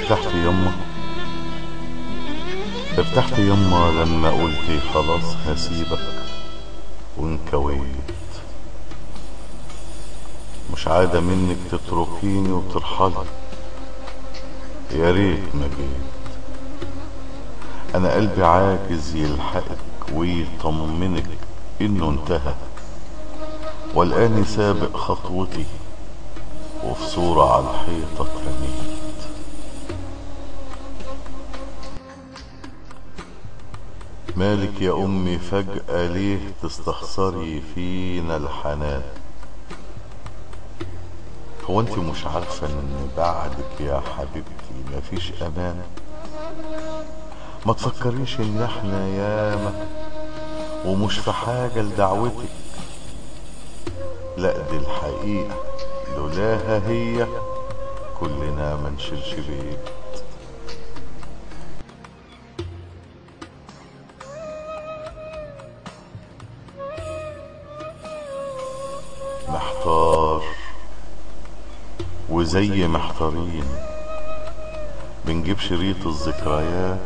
ارتحت يما، ارتحت يما لما قلتي خلاص هسيبك وانكويت. مش عادة منك تتركيني وترحلي، يا ريت ما جيت. انا قلبي عاجز يلحقك ويطمنك انه انتهى، والآن سابق خطوتي وفي صورة على الحيطة اترميت. مالك يا أمي فجأة ليه تستخسري فينا الحنان؟ هو انت مش عارفة ان بعدك يا حبيبتي مفيش امان؟ ما تفكريش ان احنا ياما ومش في حاجة لدعوتك، لا دي الحقيقة لولاها هي كلنا منشلش بيت. محتار وزي محتارين، بنجيب شريط الذكريات،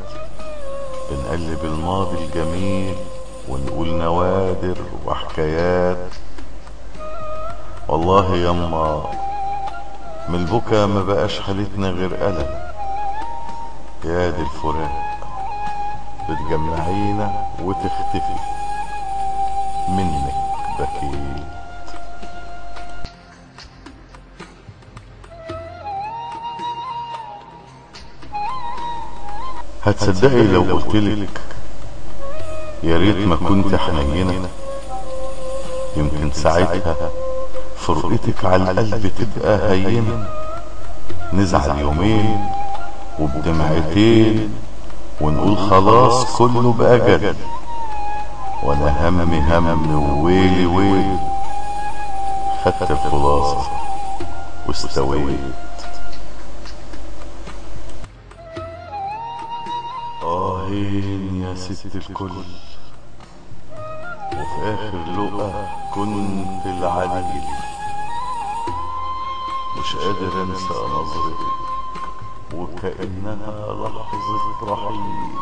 بنقلب الماضي الجميل ونقول نوادر وحكايات. والله يما من البكا ما بقاش حالتنا غير قلق، يا دي الفراق بتجمعينا وتختفي منك بكيت. هتصدقي لو قلتلك يا ريت ما كنت حنينة؟ يمكن ساعتها فرقتك على القلب تبقى هينة، نزعل يومين وبدمعتين ونقول خلاص كله بقى جد، وانا هم وويلي ويلي خدت الخلاصة واستويت. آهين يا ست الكل، وفي آخر لقا كنت العليل، مش قادر أنسى نظرتك وكأنها لحظة رحيل.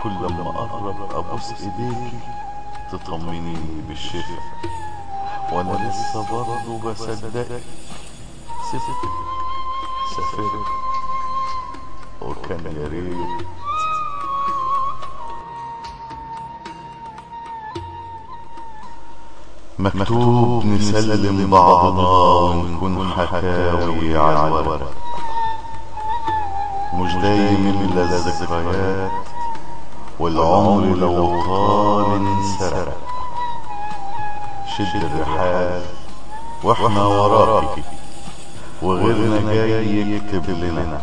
كل ما أقرب أبوس إيديكي تطمنيني بالشفا، وأنا لسه برضه بصدقك سبتك سافرت وكان يا ريت. مكتوب نسلم بعضنا ونكون حكاوي على الورق، مش دايم الا الذكريات والعمر لو طال انسرق. شد الرحال واحنا وراكي وغيرنا جاي يكتب لنا،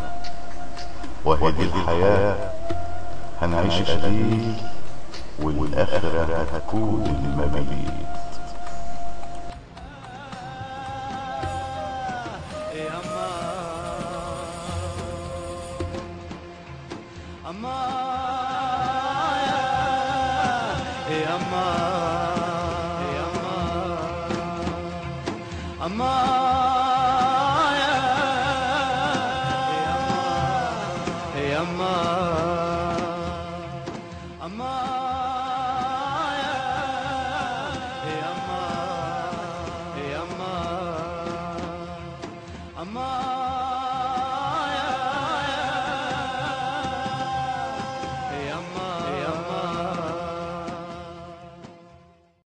وهي دي الحياة هنعيش قليل والآخرة هتكون المبيت. أما